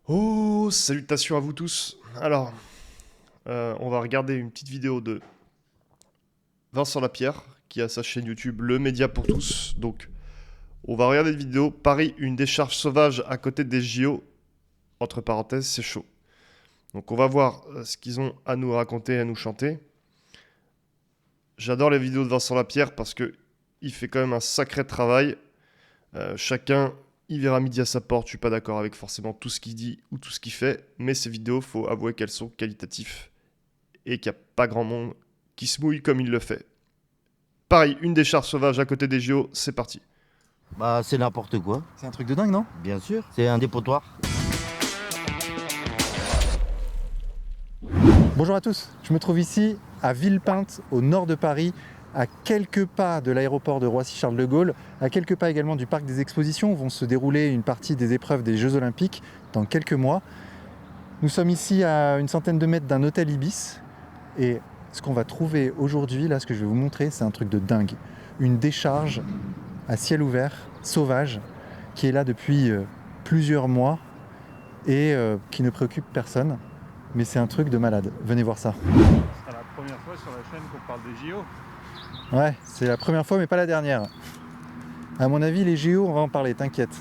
Oh, salutations à vous tous. Alors, on va regarder une petite vidéo de Vincent Lapierre, qui a sa chaîne YouTube Le Média pour tous. Donc, on va regarder une vidéo. Paris, une décharge sauvage à côté des JO. Entre parenthèses, c'est chaud. Donc, on va voir ce qu'ils ont à nous raconter, à nous chanter. J'adore les vidéos de Vincent Lapierre parce que il fait quand même un sacré travail. Chacun y verra midi à sa porte. Je suis pas d'accord avec forcément tout ce qu'il dit ou tout ce qu'il fait, mais ces vidéos, faut avouer qu'elles sont qualitatives et qu'il n'y a pas grand monde qui se mouille comme il le fait. Pareil, une décharge sauvage à côté des JO, c'est parti. Bah, c'est n'importe quoi, C'est un truc de dingue, non? bien sûr. C'est un dépotoir. Bonjour à tous, je me trouve ici à Villepinte, au nord de Paris, à quelques pas de l'aéroport de Roissy-Charles de Gaulle, à quelques pas également du parc des expositions où vont se dérouler une partie des épreuves des Jeux Olympiques dans quelques mois. Nous sommes ici à une centaine de mètres d'un hôtel Ibis et ce qu'on va trouver aujourd'hui, là, ce que je vais vous montrer, c'est un truc de dingue. Une décharge à ciel ouvert, sauvage, qui est là depuis plusieurs mois et qui ne préoccupe personne. Mais c'est un truc de malade. Venez voir ça. C'est la première fois sur la chaîne qu'on parle des JO. Ouais, c'est la première fois, mais pas la dernière. À mon avis, les JO, on va en parler, t'inquiète.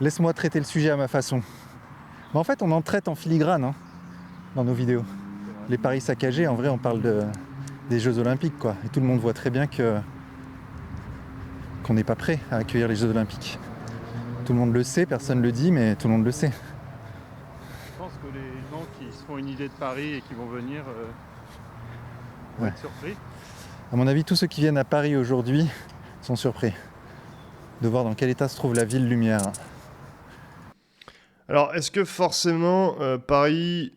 Laisse-moi traiter le sujet à ma façon. Mais en fait, on en traite en filigrane hein, dans nos vidéos. Les paris saccagés, en vrai, on parle des Jeux Olympiques, quoi. Et tout le monde voit très bien qu'on n'est pas prêt à accueillir les Jeux Olympiques. Tout le monde le sait, personne ne le dit, mais tout le monde le sait. Je pense que les gens qui se font une idée de Paris et qui vont venir vont Ouais. être surpris. À mon avis, tous ceux qui viennent à Paris aujourd'hui sont surpris de voir dans quel état se trouve la ville lumière. Alors, est-ce que forcément, Paris,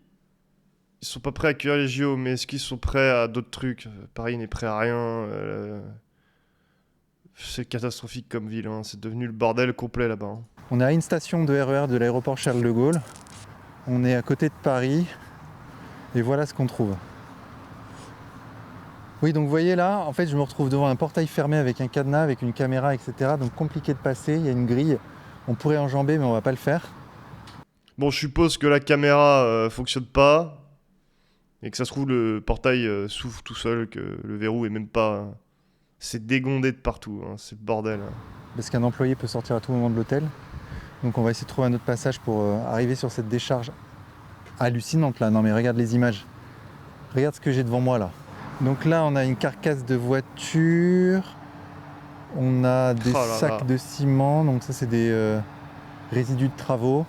ils sont pas prêts à accueillir les JO, mais est-ce qu'ils sont prêts à d'autres trucs? Paris n'est prêt à rien. C'est catastrophique comme ville, hein. C'est devenu le bordel complet là-bas, hein. On est à une station de RER de l'aéroport Charles de Gaulle. On est à côté de Paris. Et voilà ce qu'on trouve. Oui, donc vous voyez là, en fait, je me retrouve devant un portail fermé avec un cadenas, avec une caméra, etc. Donc compliqué de passer. Il y a une grille. On pourrait enjamber, mais on va pas le faire. Bon, je suppose que la caméra fonctionne pas et que ça se trouve le portail s'ouvre tout seul, que le verrou est même pas. C'est dégondé de partout, hein. C'est le bordel, hein. Parce qu'un employé peut sortir à tout moment de l'hôtel. Donc on va essayer de trouver un autre passage pour arriver sur cette décharge hallucinante là. Non mais regarde les images. Regarde ce que j'ai devant moi là. Donc là on a une carcasse de voiture. On a des Oh là sacs là. de ciment. Donc ça c'est des résidus de travaux.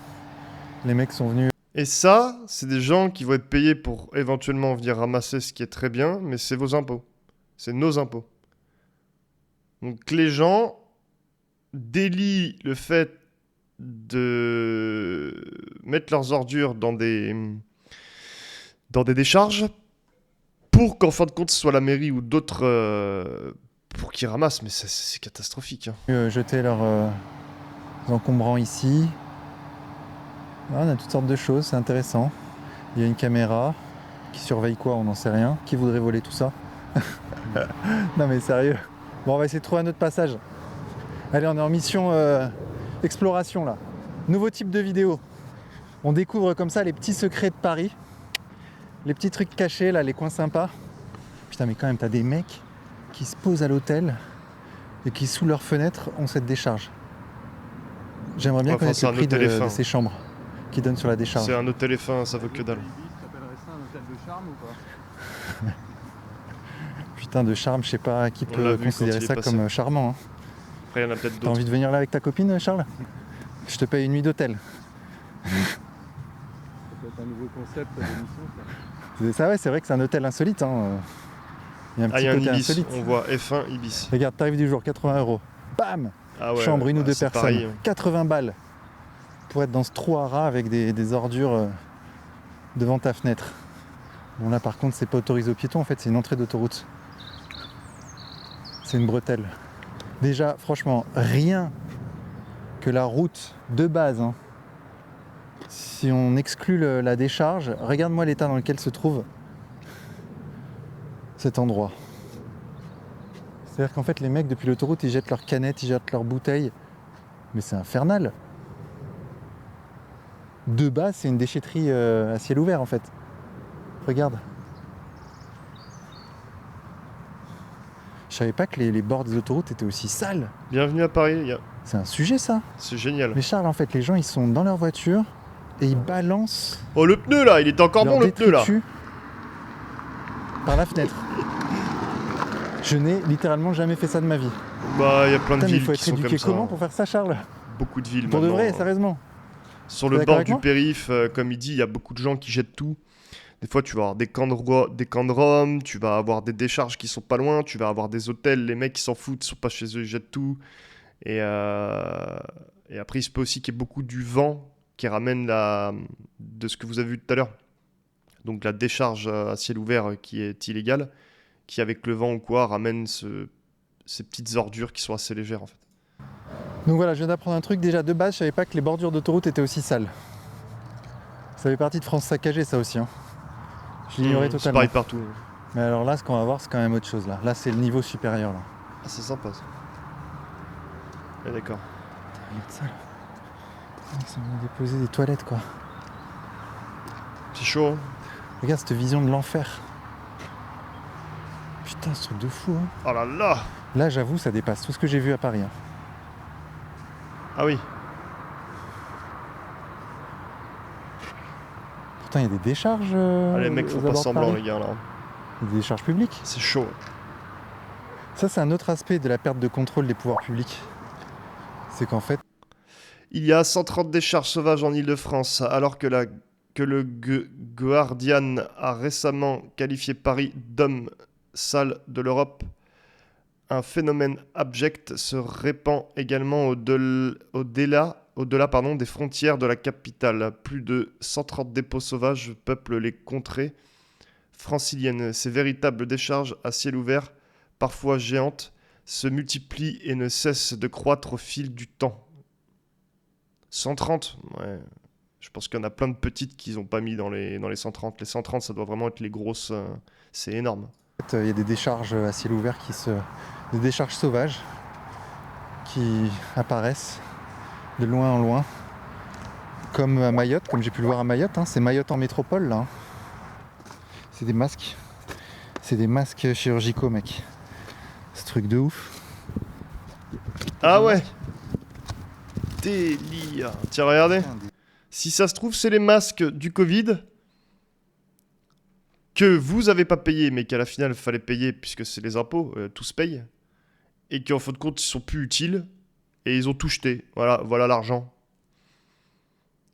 Les mecs sont venus. Et ça, c'est des gens qui vont être payés pour éventuellement venir ramasser ce qui est très bien, mais c'est vos impôts. C'est nos impôts. Donc les gens délient le fait de mettre leurs ordures dans des décharges pour qu'en fin de compte ce soit la mairie ou d'autres pour qu'ils ramassent. Mais c'est catastrophique, hein. Jeter leurs encombrants ici. Là, on a toutes sortes de choses, c'est intéressant. Il y a une caméra qui surveille quoi, on n'en sait rien. Qui voudrait voler tout ça? Non mais sérieux. Bon, on va essayer de trouver un autre passage. Allez, on est en mission exploration là. Nouveau type de vidéo. On découvre comme ça les petits secrets de Paris. Les petits trucs cachés là, les coins sympas. Putain mais quand même, t'as des mecs qui se posent à l'hôtel et qui sous leurs fenêtres ont cette décharge. J'aimerais bien Enfin, connaître c'est le un prix hôtel de F1. ces chambres qui donnent sur la décharge. C'est un hôtel F1, ça vaut que dalle. T'appellerais ça un hôtel de charme ou pas? Putain de charme, je sais pas qui On peut l'a vu considérer quand il est ça passé. comme charmant. Hein. Après, il y en a peut-être T'as d'autres. envie de venir là avec ta copine, Charles? Je te paye une nuit d'hôtel. Ça peut être un nouveau concept d'émission. Ça ouais, c'est vrai que c'est un hôtel insolite. Hein. Il y a un Ah, il petit y a un côté Ibis, insolite. on voit F1 Ibis. Regarde, tarif du jour, 80 €. Bam! Ah ouais, Chambre, une ou deux c'est personnes. pareil, hein. 80 balles. Pour être dans ce trou à rats avec des ordures devant ta fenêtre. Bon là par contre c'est pas autorisé aux piétons, en fait c'est une entrée d'autoroute. C'est une bretelle. Déjà franchement rien que la route de base, hein. Si on exclut la décharge, regarde-moi l'état dans lequel se trouve cet endroit. C'est-à-dire qu'en fait les mecs depuis l'autoroute ils jettent leurs canettes, ils jettent leurs bouteilles. Mais c'est infernal. de base, c'est une déchetterie à ciel ouvert en fait. Regarde. Je savais pas que les bords des autoroutes étaient aussi sales. Bienvenue à Paris, les gars. C'est un sujet ça. C'est génial. Mais Charles, en fait, les gens ils sont dans leur voiture et ils balancent Oh, le pneu là, il était encore leur bon le pneu là. détritus par la fenêtre. Je n'ai littéralement jamais fait ça de ma vie. Bah, il y a plein de Putain, mais il villes faut qui être sont éduqué comme ça. comment pour faire ça, Charles? Beaucoup de villes Pour de maintenant. vrai, sérieusement. Sur T'es le d'accord bord avec du moi périph', comme il dit, il y a beaucoup de gens qui jettent tout. Des fois, tu vas avoir des camps de Rome, tu vas avoir des décharges qui sont pas loin, tu vas avoir des hôtels, les mecs qui s'en foutent, ils sont pas chez eux, ils jettent tout. Et après, il se peut aussi qu'il y ait beaucoup du vent qui ramène de ce que vous avez vu tout à l'heure. Donc la décharge à ciel ouvert qui est illégale, qui avec le vent ou quoi ramène ces petites ordures qui sont assez légères en fait. Donc voilà, je viens d'apprendre un truc. Déjà, de base, je savais pas que les bordures d'autoroute étaient aussi sales. Ça fait partie de France saccagée, ça aussi. Hein. Je l'ignorais C'est totalement. pareil partout. Mais alors là, ce qu'on va voir, c'est quand même autre chose. Là, c'est le niveau supérieur. Là. Ah, c'est sympa ça. Ah, d'accord. Regarde ça, là. Ils sont venus déposer des toilettes, quoi. C'est chaud. Hein. Regarde cette vision de l'enfer. Putain, ce truc de fou. Hein. Oh là là. Là, j'avoue, ça dépasse tout ce que j'ai vu à Paris. Hein. Ah oui. Pourtant, il y a des décharges. Ah, les mecs font aux pas abords de semblant Paris. les gars là. Il y a des décharges publiques. C'est chaud. Ça, c'est un autre aspect de la perte de contrôle des pouvoirs publics. C'est qu'en fait, Il y a 130 décharges sauvages en Île-de-France, alors que le Guardian a récemment qualifié Paris d'homme sale de l'Europe. Un phénomène abject se répand également au-delà des frontières de la capitale. Plus de 130 dépôts sauvages peuplent les contrées franciliennes. Ces véritables décharges à ciel ouvert, parfois géantes, se multiplient et ne cessent de croître au fil du temps. 130, ouais. Je pense qu'il y en a plein de petites qu'ils n'ont pas mis dans les 130. Les 130, ça doit vraiment être les grosses. C'est énorme. il y a des décharges à ciel ouvert des décharges sauvages qui apparaissent de loin en loin. Comme à Mayotte, comme j'ai pu le voir à Mayotte. Hein. C'est Mayotte en métropole, là. Hein. C'est des masques. C'est des masques chirurgicaux, mec. Ce truc de ouf. Ah ouais. Délire. Tiens, regardez. Si ça se trouve, c'est les masques du Covid que vous avez pas payé, mais qu'à la finale, il fallait payer puisque c'est les impôts, tous payent. Et qu'en fin de compte, ils sont plus utiles. Et ils ont tout jeté. Voilà l'argent.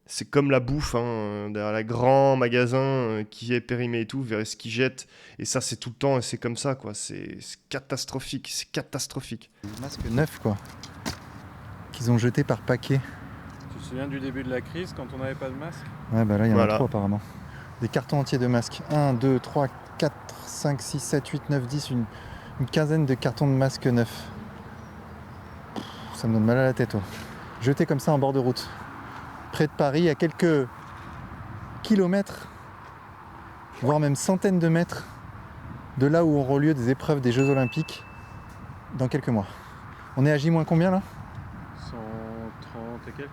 C'est comme la bouffe, hein, derrière les grands magasins qui est périmé et tout, vers ce qu'ils jettent. Et ça, c'est tout le temps, et c'est comme ça, quoi. C'est catastrophique, c'est catastrophique. Des masques neufs, quoi. Qu'ils ont jetés par paquet. Tu te souviens du début de la crise quand on n'avait pas de masque? Ouais, bah là, il y en Voilà. a trop, apparemment. Des cartons entiers de masques. 1, 2, 3, 4, 5, 6, 7, 8, 9, 10. Une quinzaine de cartons de masques neufs. Ça me donne mal à la tête, ouais. Jetés comme ça en bord de route. Près de Paris, à quelques kilomètres, voire même centaines de mètres de là où auront lieu des épreuves des Jeux Olympiques dans quelques mois. On est à J- combien là? 130 et quelques.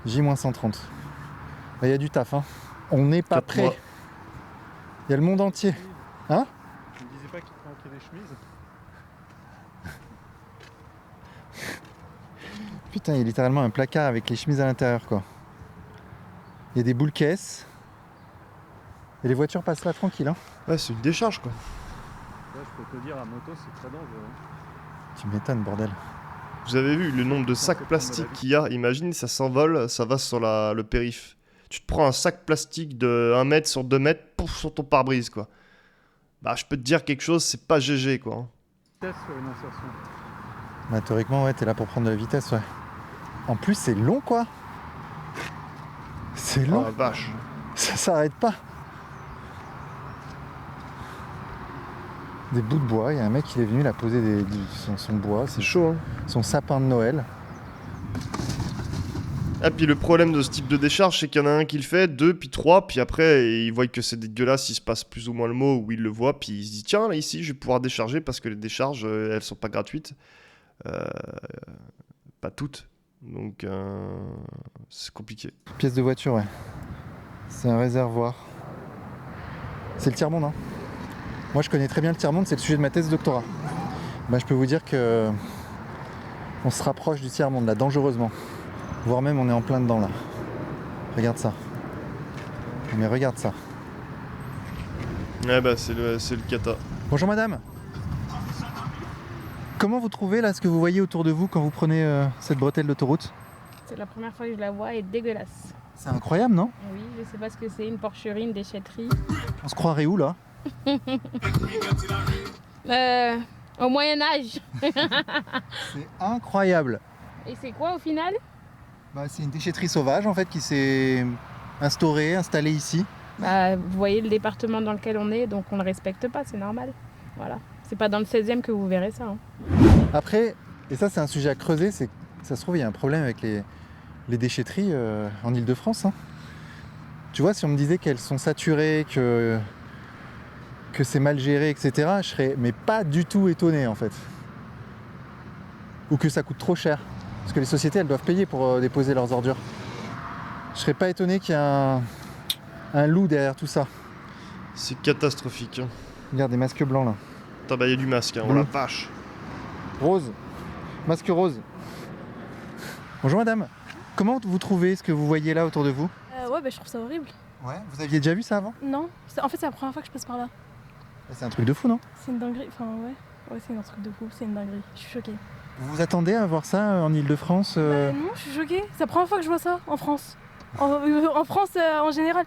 J-130. Il y a du taf, hein. On n'est pas 4 prêt. mois. Il y a le monde entier. Hein? Tu me disais pas qu'il te manquait des chemises? Putain, il y a littéralement un placard avec les chemises à l'intérieur, quoi. Il y a des boules caisses. Et les voitures passent là tranquille, hein. Ouais, c'est une décharge, quoi. Là, je peux te dire, à moto, c'est très dangereux. Hein. Tu m'étonnes, bordel. Vous avez vu le nombre de Ça sacs fait prendre de plastiques la vie. qu'il y a? Imagine, ça s'envole, ça va sur le périph'. Tu te prends un sac plastique de 1 mètre sur 2 mètres, pouf, sur ton pare-brise, quoi. Bah, je peux te dire quelque chose, c'est pas GG, quoi. Hein. Test sur une insertion. Bah, théoriquement, ouais, t'es là pour prendre de la vitesse, ouais. En plus, c'est long, quoi. C'est Oh long. la vache. Ça s'arrête pas. Des bouts de bois, il y a un mec qui est venu là poser son bois, C'est chaud, hein. son sapin de Noël. Ah, puis le problème de ce type de décharge, c'est qu'il y en a un qui le fait, 2, puis 3, puis après, il voit que c'est dégueulasse, il se passe plus ou moins le mot, ou il le voit, puis il se dit, tiens, là, ici, je vais pouvoir décharger, parce que les décharges, elles sont pas gratuites. Pas toutes, Donc, c'est compliqué. Pièce de voiture, ouais. C'est un réservoir. C'est le tiers-monde, hein. Moi, je connais très bien le tiers-monde, c'est le sujet de ma thèse de doctorat. Bah, je peux vous dire que on se rapproche du tiers-monde, là, dangereusement. Voire même, on est en plein dedans, là. Regarde ça. Mais regarde ça. Ouais, bah, c'est le cata. Bonjour, madame. Comment vous trouvez, là, ce que vous voyez autour de vous quand vous prenez cette bretelle d'autoroute? C'est la première fois que je la vois, elle est dégueulasse. C'est incroyable, non? Oui, je sais pas ce que c'est, une porcherie, une déchetterie. On se croirait où, là? Au Moyen-Âge. C'est incroyable. Et c'est quoi au final? Bah, c'est une déchetterie sauvage, en fait, qui s'est installée ici. Bah, vous voyez le département dans lequel on est, donc on le respecte pas, c'est normal. Voilà. C'est pas dans le 16e que vous verrez ça. Hein. Après, et ça c'est un sujet à creuser, c'est que ça se trouve il y a un problème avec les déchetteries en Ile-de-France. Hein. Tu vois, si on me disait qu'elles sont saturées, que c'est mal géré, etc., je serais mais pas du tout étonné en fait. Ou que ça coûte trop cher. Parce que les sociétés elles doivent payer pour déposer leurs ordures. Je serais pas étonné qu'il y ait un loup derrière tout ça. C'est catastrophique. Hein. Regarde des masques blancs là. Putain, bah, il y a du masque, hein. Oh la vache. Rose. Masque rose. Bonjour madame. Comment vous trouvez ce que vous voyez là autour de vous? Ouais, bah, je trouve ça horrible. Ouais. Vous aviez déjà vu ça avant? Non, en fait, c'est la première fois que je passe par là. C'est un truc de fou, non? C'est une dinguerie. Enfin, ouais. Ouais, c'est un truc de fou. C'est une dinguerie. Je suis choquée. Vous vous attendez à voir ça en Ile-de-France Non, je suis choquée. C'est la première fois que je vois ça en France. En France, en général.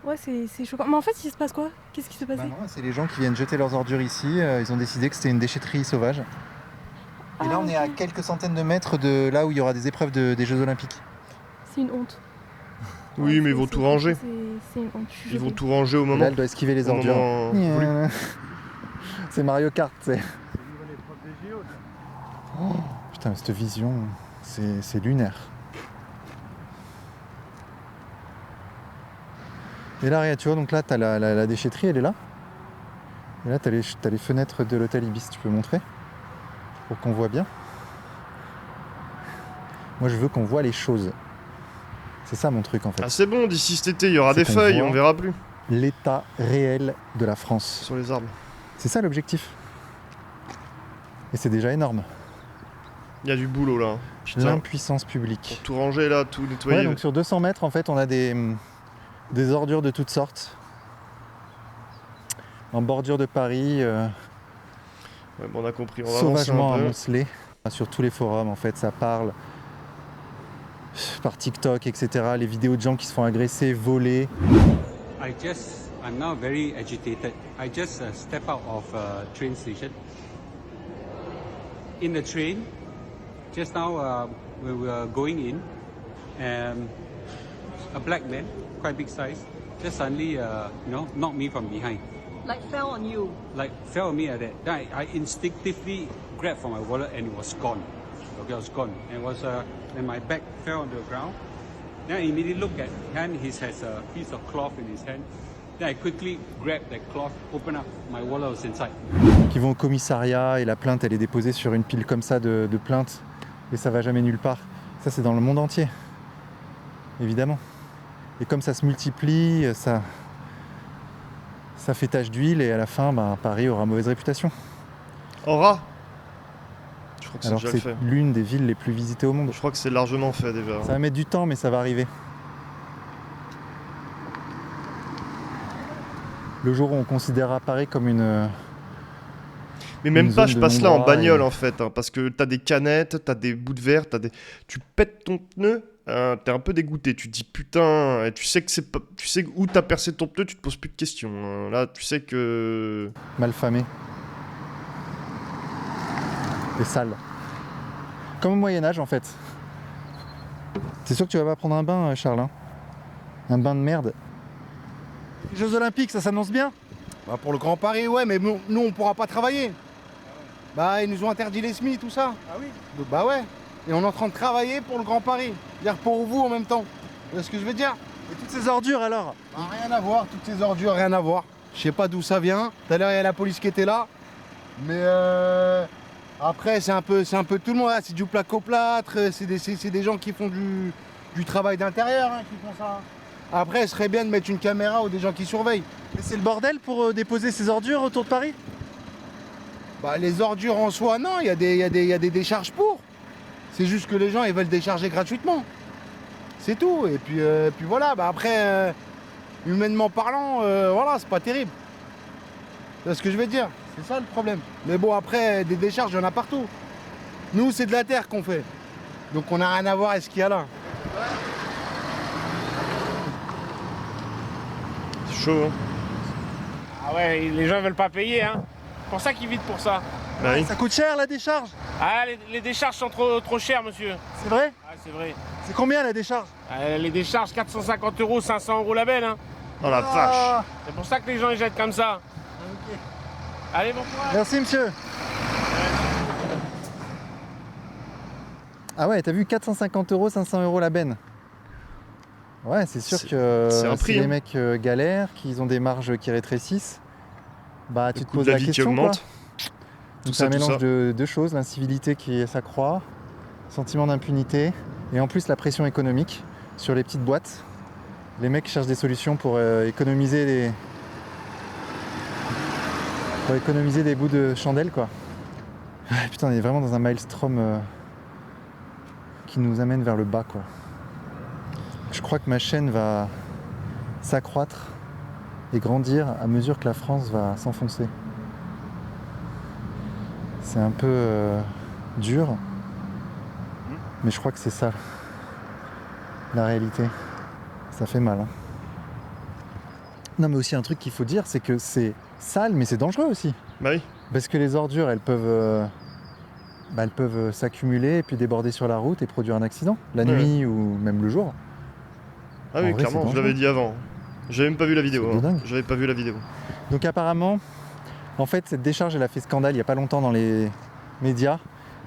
Ouais, c'est choquant. Mais en fait, il se passe quoi? Qu'est-ce qui s'est passé? Bah non, c'est les gens qui viennent jeter leurs ordures ici. Ils ont décidé que c'était une déchetterie sauvage. Et là, on est à ok. quelques centaines de mètres de là où il y aura des épreuves des Jeux Olympiques. C'est une honte. Oui, Ouais, mais ils vont tout ranger. C'est une honte. Je suis Ils vont choquée. tout ranger au Là, moment. elle doit esquiver les au ordures. moment voulu. C'est Mario Kart, c'est. C'est une nouvelle épreuve des JO. Oh, putain, mais cette vision, c'est lunaire. Et là, regarde, tu vois, donc là, t'as la déchetterie, elle est là. Et là, t'as les fenêtres de l'hôtel Ibis, tu peux montrer? Pour qu'on voit bien. Moi, je veux qu'on voit les choses. C'est ça mon truc, en fait. Ah, c'est bon, d'ici cet été, il y aura C'est des qu'on feuilles, voit. on verra plus. L'état réel de la France. Sur les arbres. C'est ça l'objectif. Et c'est déjà énorme. Il y a du boulot là. Putain. L'impuissance publique. Pour tout ranger là, tout nettoyer. Ouais, donc sur 200 mètres, en fait, on a des ordures de toutes sortes. En bordure de Paris, Ouais, bon, on a compris, on va avancer sauvagement un peu. amoncelées. Sur tous les forums, en fait, ça parle par TikTok, etc. Les vidéos de gens qui se font agresser, voler. I'm now very agitated. I just step out of a train station. In the train, just now we were going in, and a black man, quite big size, just suddenly, knocked me from behind. Like fell on you. Like fell on me like that. Then I instinctively grabbed for my wallet and it was gone. Okay, it was gone. And my bag fell on the ground. Then I immediately looked at hand. He has a piece of cloth in his hand. Then I quickly grabbed that cloth, opened up, my wallet was inside. Qui vont au commissariat et la plainte, elle est déposée sur une pile comme ça de plaintes. Et ça va jamais nulle part. Ça, c'est dans le monde entier. Évidemment. Et comme ça se multiplie, ça fait tache d'huile et à la fin, Paris aura mauvaise réputation. Aura. Je crois que c'est Alors déjà que le c'est fait. l'une des villes les plus visitées au monde. Je crois que c'est largement fait déjà. Ça va mettre du temps, mais ça va arriver. Le jour où on considérera Paris comme une... Mais même une pas, zone je de passe là en non-droit bagnole et- en fait, hein, parce que t'as des canettes, t'as des bouts de verre, tu pètes ton pneu, t'es un peu dégoûté, tu te dis putain, et tu sais que c'est pas, tu sais où t'as percé ton pneu, tu te poses plus de questions. Hein. Là, tu sais que malfamé. Et sale. Comme au Moyen-Âge en fait. C'est sûr que tu vas pas prendre un bain, Charles. Hein. Un bain de merde. Les Jeux Olympiques, ça s'annonce bien. Bah pour le Grand Paris, ouais, mais nous on pourra pas travailler. Bah ils nous ont interdit les SMI, tout ça. Ah oui? Donc, bah ouais. Et on est en train de travailler pour le Grand Paris. Dire pour vous en même temps. Vous voyez ce que je veux dire? Et toutes ces ordures alors? Bah, rien à voir, toutes ces ordures, rien à voir. Je sais pas d'où ça vient. Tout à l'heure il y a la police qui était là. Mais Après, c'est un peu tout le monde. C'est du placo-plâtre, c'est des gens qui font du travail d'intérieur qui font ça. Après, ce serait bien de mettre une caméra ou des gens qui surveillent. Mais c'est le bordel pour déposer ces ordures autour de Paris? Bah, les ordures en soi, non, il y a des décharges pour. C'est juste que les gens, ils veulent décharger gratuitement. C'est tout. Et puis voilà, bah après, humainement parlant, voilà, c'est pas terrible. C'est ce que je vais dire. C'est ça le problème. Mais bon, après, des décharges, il y en a partout. Nous, c'est de la terre qu'on fait. Donc on n'a rien à voir avec ce qu'il y a là. C'est chaud, hein. Ah ouais, les gens veulent pas payer, hein. C'est pour ça qu'ils vident pour ça. Bah oui. Ça coûte cher la décharge? Ah, les décharges sont trop chères, monsieur. C'est vrai? Ah, c'est vrai. C'est combien la décharge? Les décharges, 450 €, 500 € la benne, hein. Oh la vache. C'est pour ça que les gens ils jettent comme ça. Allez, bon courage. Merci monsieur. Ah ouais, t'as vu 450 €, 500 € la benne. Ouais, c'est sûr que c'est un si prix, les hein. mecs galèrent, qu'ils ont des marges qui rétrécissent, bah tu Le te coût poses de la la vie qui question quoi. augmente. Donc Tout c'est un ça, tout mélange ça. de deux choses, l'incivilité qui s'accroît, sentiment d'impunité, et en plus la pression économique sur les petites boîtes. Les mecs cherchent des solutions pour économiser des bouts de chandelle quoi. Ah, putain, on est vraiment dans un maelstrom qui nous amène vers le bas quoi. Je crois que ma chaîne va s'accroître et grandir à mesure que la France va s'enfoncer. C'est un peu dur, mais je crois que c'est ça la réalité. Ça fait mal. Hein. Non, mais aussi un truc qu'il faut dire, c'est que c'est sale, mais c'est dangereux aussi. Bah oui. Parce que les ordures, elles peuvent s'accumuler et puis déborder sur la route et produire un accident, la Ouais. nuit ou même le jour. Ah En oui, vrai, clairement, c'est je l'avais dangereux. dit avant. J'avais même pas vu la vidéo. C'est de dingue. J'avais pas vu la vidéo. Donc apparemment, en fait, cette décharge, elle a fait scandale il n'y a pas longtemps dans les médias.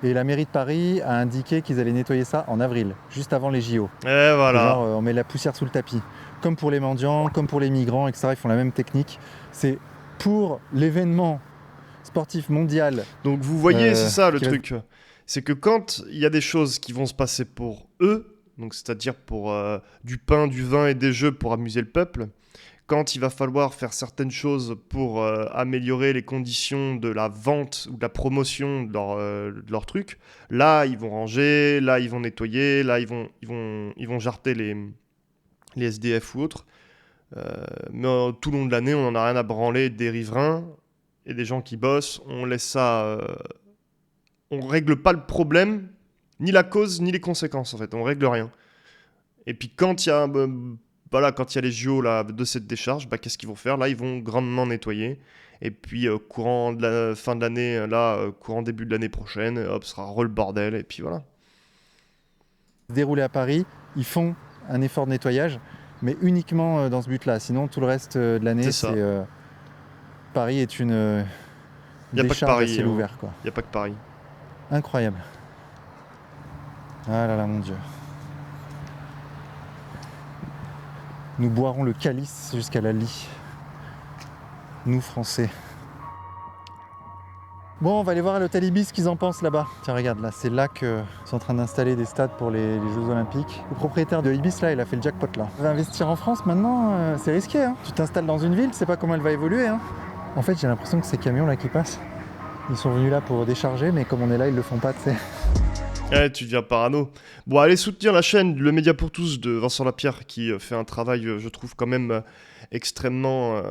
Et la mairie de Paris a indiqué qu'ils allaient nettoyer ça en avril, juste avant les JO. Et voilà. Genre, on met la poussière sous le tapis. Comme pour les mendiants, comme pour les migrants, etc. Ils font la même technique. C'est pour l'événement sportif mondial. Donc vous voyez, c'est ça le qui va- truc. C'est que quand il y a des choses qui vont se passer pour eux, donc c'est-à-dire pour du pain, du vin et des jeux pour amuser le peuple, quand il va falloir faire certaines choses pour améliorer les conditions de la vente ou de la promotion de leur truc, là ils vont ranger, là ils vont nettoyer, là ils vont jarter les SDF ou autres. Mais tout le long de l'année, on n'en a rien à branler des riverains et des gens qui bossent. On laisse ça. On règle pas le problème, ni la cause, ni les conséquences en fait. On règle rien. Et puis quand il y a quand il y a les JO là, de cette décharge, qu'est-ce qu'ils vont faire? Là, ils vont grandement nettoyer. Et puis, courant de la fin de l'année, courant début de l'année prochaine, hop, ce sera re le bordel. Et puis voilà. Déroulés à Paris, ils font un effort de nettoyage, mais uniquement dans ce but-là. Sinon, tout le reste de l'année, C'est ça. Paris est une Y a pas que décharge Paris, à ciel hein. ouvert, quoi. Il n'y a pas que Paris. Incroyable. Ah là là, mon Dieu. Nous boirons le calice jusqu'à la lie. Nous, Français. Bon, on va aller voir à l'hôtel Ibis ce qu'ils en pensent là-bas. Tiens, regarde, là, c'est là qu'ils sont en train d'installer des stades pour les Jeux Olympiques. Le propriétaire de Ibis, là, il a fait le jackpot, là. Investir en France, maintenant, c'est risqué, hein. Tu t'installes dans une ville, tu sais pas comment elle va évoluer, hein. En fait, j'ai l'impression que ces camions, là, qui passent, ils sont venus là pour décharger, mais comme on est là, ils le font pas, tu sais. Ouais, tu deviens parano. Bon, allez soutenir la chaîne Le Média pour tous de Vincent Lapierre qui fait un travail, je trouve, quand même extrêmement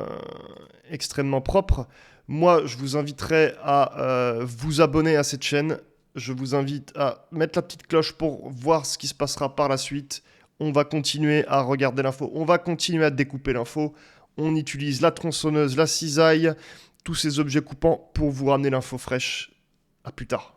propre. Moi, je vous inviterai à vous abonner à cette chaîne. Je vous invite à mettre la petite cloche pour voir ce qui se passera par la suite. On va continuer à regarder l'info. On va continuer à découper l'info. On utilise la tronçonneuse, la cisaille, tous ces objets coupants pour vous ramener l'info fraîche. À plus tard.